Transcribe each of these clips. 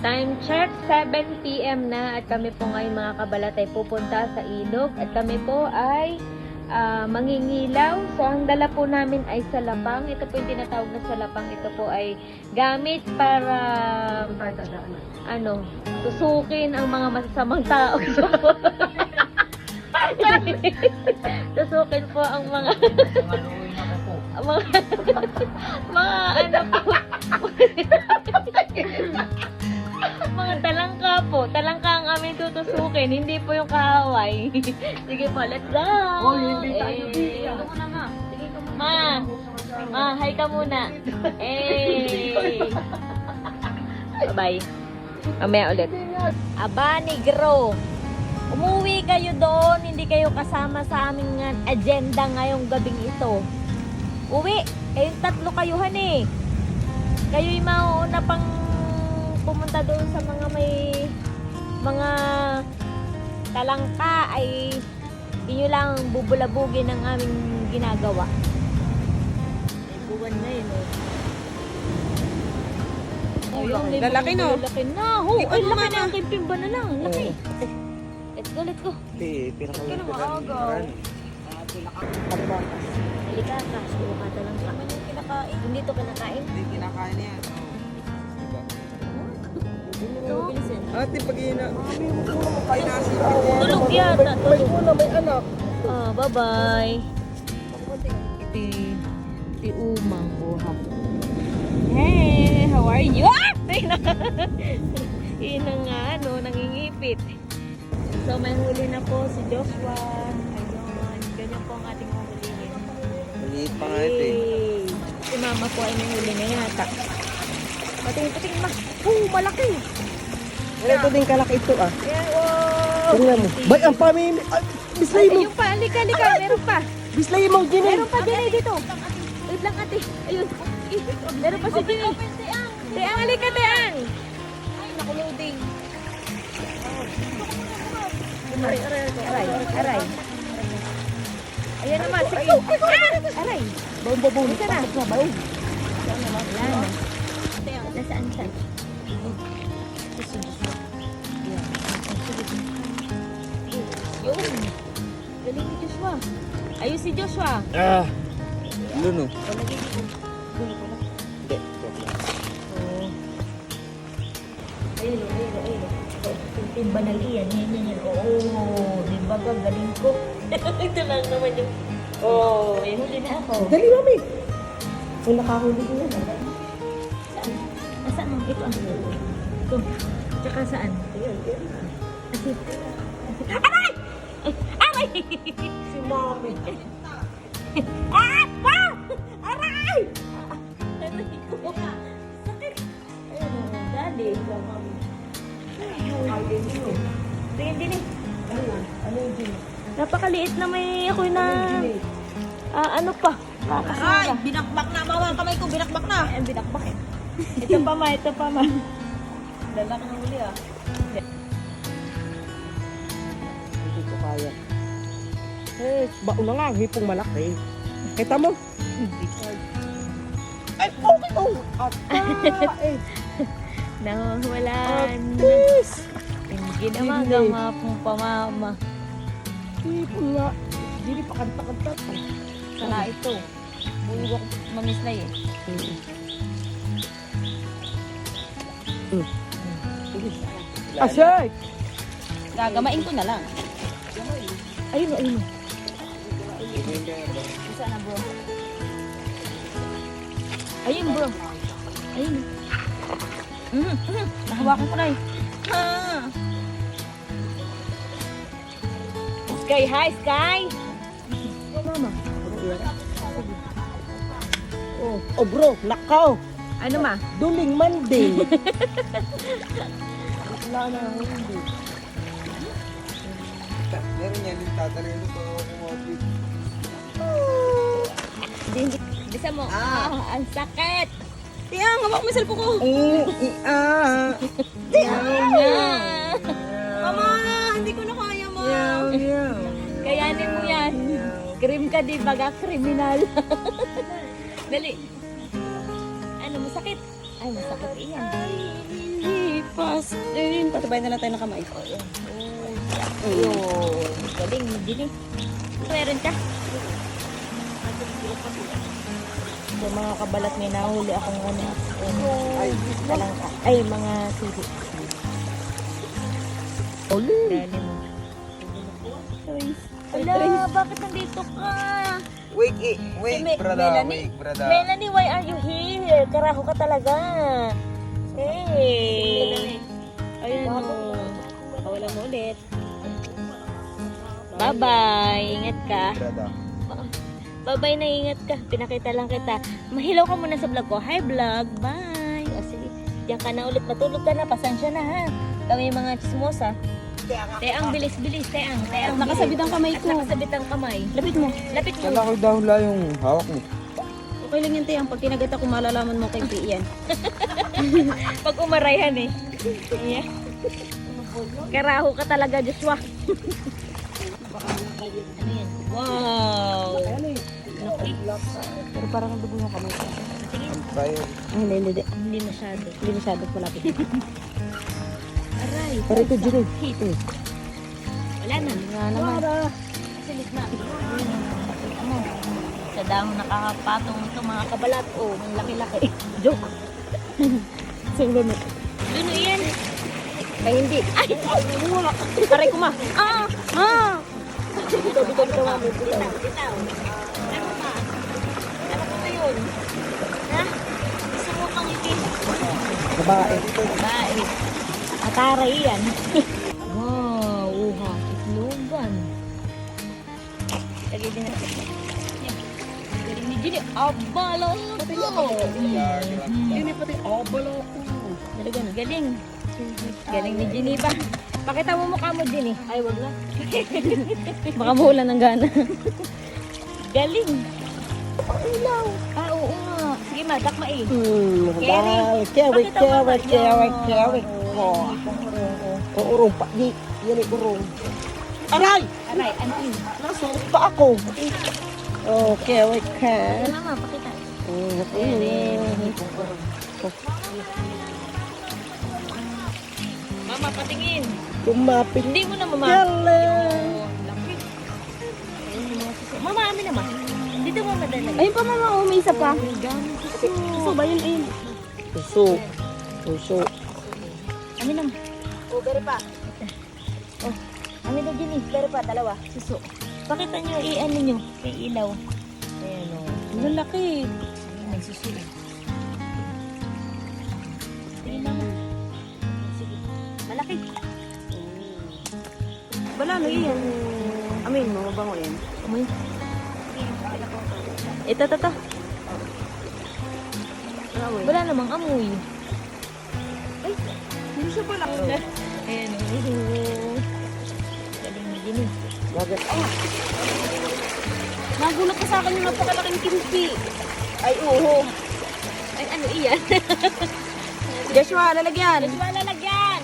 Time check, 7 PM na at kami po ngayon mga kabalat ay pupunta sa ilog at kami po ay mangingilaw. So ang dala po namin ay salapang. Ito po yung tinatawag na salapang. Ito po ay gamit para tusukin ang mga masasamang tao. Tusukin po ang mga mga talangka po. Talangka ang aming tutusukin, hindi po yung kaaway. Sige po, let's go! Oh, hindi tayo bigyan. Ito muna, ma. Sige ka muna. Ma, hi ka muna. Bye-bye. Mamaya ulit. Aba, negro. Umuwi kayo doon, hindi kayo kasama sa aming agenda ngayong gabing ito. Uwi, kayong tatlo kayuhan eh. Kayo'y mauuna pang pumunta doon sa mga may mga talangka ay inyo lang bubulabugin ang aming ginagawa. Ay, buwan na yun eh. Lalaki no? Lalaki na. Ay, laki na ang kimpimba na lang. Laki. Let's go, let's go. Kaya maaga. Halika ka, sulo ka talangka. Hindi to kinakain. Hindi kinakain niya. Ito. Ate, pag ina. Kain na si Tulog yata. May una, may anak. Bye-bye. Iti umang buhak. Hey, how are you? Ina nga, nangingipit. So, may huli na po si Joshua. Ayun, ganyan po ang ating huhulihin. Maliit pa nga ito eh. Yay! Si mama po ay may huli na yata. Pating-pating ma. Malaki! Wala ito din kalaki ito ah. Ayan, wow! Tingnan mo. Bay, ang pamimi. Bislay mo. Ayun pa, halika. Meron pa. Bislay mo, Ginay. Meron pa din dito. Wait lang ate. Ayun. Meron pa si Jimmy. Teang, halika Teang. Ay, nakuluding. Aray. Ayan naman, sige. Aray. Baon. Isa na. Baon. Wala na. Nasaan siya? Yun. Galing ni Joshua. Ayun si Joshua. Luno. Palagay ko. Gulo ko lang. Hindi. Oh. Ayun. Yung banal iyan. Yan. Oo. Di ba galing ko? Ito lang naman yung... Oh, may huli na ako. Dali, mami. Kung nakahuli ko yan. Saan? Saan? Ito ang... Ito. Tsaka saan? Asit. Aray! Aray! Si mami. Wow! Aray! Aray ko. Sakit. Ayun, dali. Tingin din eh. Ano yung Ginay? Napakaliit na may ako'y na... ano pa? Ay, binakbak na. Mama, kamay ko, binakbak na. Ay, binakbak eh. Ito pa ma. Dala ka ng huli ah. Hindi ko kaya. Baon na nga, ang hipong malaki. Kita mo? Ay, okay ko. Nawawalan. Atis! Hindi na magama pong pamama. Hipong nga. Hindi pa kanta-kanta. Sana ito. Buwak mamislay eh. Asay! Gagamain ko na lang. Ayun. Isa na bro. Ayun bro. Ayun. Nahawakan ko na eh. Sky, hi Sky! Mama. Oh bro, nakaw. Ano ma? Duling Monday. Wala na, hindi. Meron yan yung tatalin ko kumopit. Bisa mo. Ang sakit! Tiyang, hawak mo yung cellphone ko. Mama, hindi ko na kaya mo. Kayanin mo yan. Krim ka di baga kriminal. Dali. Ano, masakit? Ay, masakit iyan. Hindi pa Tapos, patibay na lang tayo ng kamay. Yun. Galing, Ginny. Meron ka? So, mga kabalat, may nahuli akong ano. Talangka. Ay, mga sili. Dali mo. Ala, bakit nandito ka? Wait, brother, Melanie? wait, brother. Melanie, why are you here? Karaho ka talaga. Hey. Ayun mo. Pakawala mo ulit. Bye-bye. Ingat ka. Brother. Bye-bye na ingat ka. Pinakita lang kita. Mahilaw ka muna sa vlog ko. Hi vlog. Bye. O sige. Diyan ka na ulit. Matulog ka na. Pasensya na ha. Kami yung mga chismosa. Teang, bilis-bilis. Teang. Nakasabit ang kamay ko. Nakasabit ang kamay. Lapit mo. Lapit mo. Kala ko daw lang yung hawak mo. Okay lang yan, Tiyang. Pag kinagat ako, malalaman mo kay Pian. Pag umarayhan eh. Yeah. Karaho ka talaga, Joshua. Ano yan? Wow! Laki. Pero parang nadugo yung kamay ko. Fire. Hindi. Hindi masyado. Hindi masyado malapit. Aray. Pero ito, Jiro. Hit. Wala na. Nga naman. Silit na. Ano? Sa dahon nakakapatong ito mga kabalat. Oh, ang laki-laki. Joke. Sunod. Ano yan? Ay, hindi. Ay! Wala. Aray ko ma. Ah! Ah! Bitaw. Ano pa? Ano pa yun? Ha? Gusto mo pang itin? Babae. Bae. Ataray yan. Wow, uha. Itlogan. Lagay din natin. Yan. Galing ni Ginny. Abalo ko. Hindi pati obalo ko. Galing. Galing ni Ginny ba? Pakita mo mukha mo, Ginny. Ay, wag na. Baka mahulan ng gana. Galing. Ilaw. Ah, oo nga. Sige ma, dakma eh. Kerry. Bakit Oh. Urong pa. Di. Yan ay urong. Aray! Aray, anting. Nasuot pa ako. Oh, kerry ka. Ay, mama, pakita. Galing. Mama, patingin. Kumapit. Hindi mo na, mama. Galing. Laki. Mama, amin naman. Dito mo madala. Ayun pa mama, may isa pa. Gamit Gusto ba yun? Ayun. Puso. Amin naman. Oh, pero pa. Oh, amin na Ginny. Pero pa, dalawa. Suso. Pakita nyo, i-ano nyo. May ilaw. Ayan o. Ang laki. May suso. Tingin naman. Sige. Malaki. Wala, ano yan? Amin mo, mabango yan. Amoy. Ito. Wala namang amoy. Ay, Hindi siya pala. ayan o. Galing ni Ginny. Bakit? Nagulat ka sa akin yung napakalaking kimchi. Ay, oo. Ay, ano iyan? Joshua, lalagyan. Joshua, lalagyan!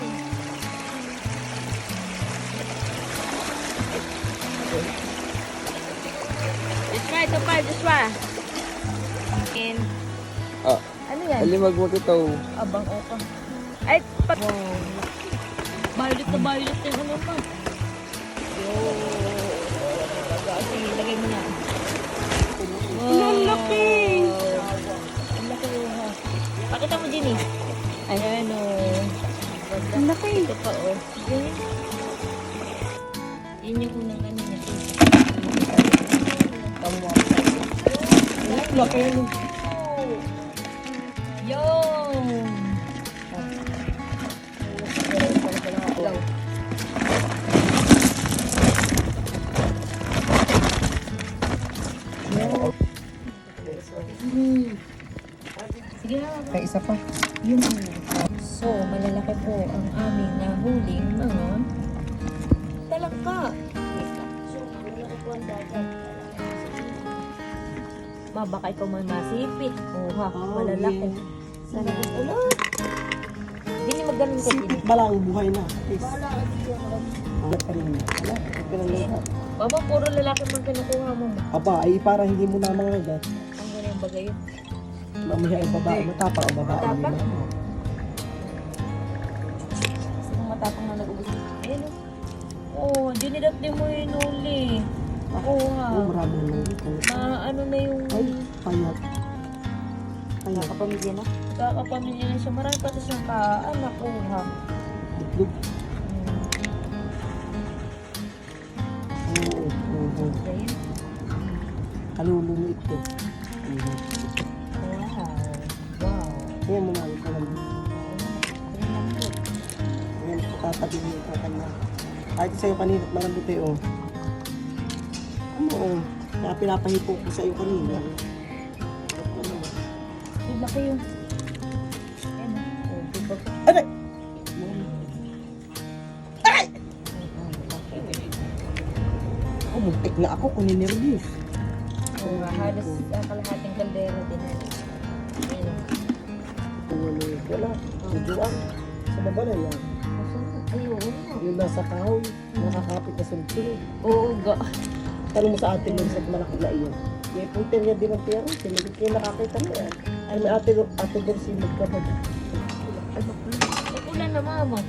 Joshua, ito pa, Joshua. And, Ah, ano yan? alimag mo ito. Abang opa. Ay, wow. Violet na violet yung ano pa. Sige, lagay mo na. Wow. Ang laki. Ang laki ha. Pakita mo, Ginny. Ayan o. Ang laki. Ito pa o. Yan. Yun yung unang kanina. Laki. Yun. Sige na. Kaya isa pa. Yun. So, malalaki po ang aming nahuling mga talangka. So, malalaki po ang dagat. Baka ikaw man masipit. Oo ha, malalaki. Sana gusto ulit. Hindi niya magaling ka din. Balang buhay na. Please. Alat pa rin. Baba, puro lalaki pang kinukuha mo. Aba, ay para hindi mo na mga agad. Ang ganyan bagay yun. Mamaya ay babae. Matapa o babae. Matapa? matapang na nag-ubos. Ayun oh. Oh, dinidap din mo yun uli. Ako ha. Oh, marami na dito. Ano na yung Ay, payat. Payat. Kapamilya na. kakapamilya na siya. Marami pa siyang kaanak ko ha. Itlog. Oo, oo. Ayun. Kalulo na ito. Wow. Wow. Ayan mo namin ka lang. Ayan, tatabi mo yung kakanya. Kahit sa'yo kanina, marambot eh, oh. Ano, oh. Kaya pinapahipo ko sa'yo kanina. Ang laki yung... Ayun. Oh, diba? Aray! Oh, muntik na ako kung ninervous. Oh, halos kalahating kaldera din. Ayun. Wala. Tujuan. Sa baba na yan. Ayun. Yung nasa kahoy, nakakapit na sultun. Oo, ga. Tanong mo sa atin yung sa malaki na iyon. May punter niya din ang pera. Sinigit kayo nakakita mo yan. Ay, may ate doon si magkabag. Ay, ulan na mama.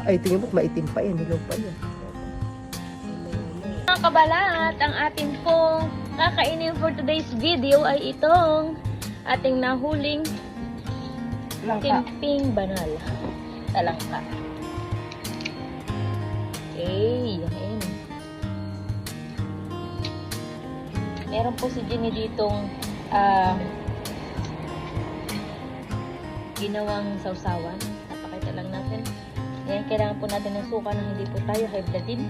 Ay, tingin mo, maitim pa yan. Hilaw pa yan. Mga kabalat, ang ating pong kakainin for today's video ay itong ating nahuling kimping banal. Talangka. Okay, ayun. Meron po si Jenny ditong ginawang sausawan. Napakita lang natin. Ayan, kailangan po natin ng suka na hindi po tayo high bloodin.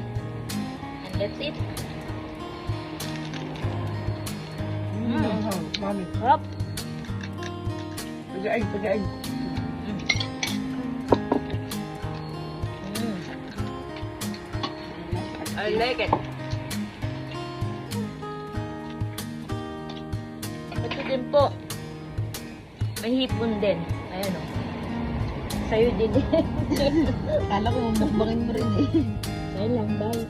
And that's it. Mami, Sarap. pag-aay, pag-aay. I like it. Ito din po. May hipon din. Ayan o. Sa'yo din. Kala ko mukbangin mo rin eh. Sa'yo lang, bye.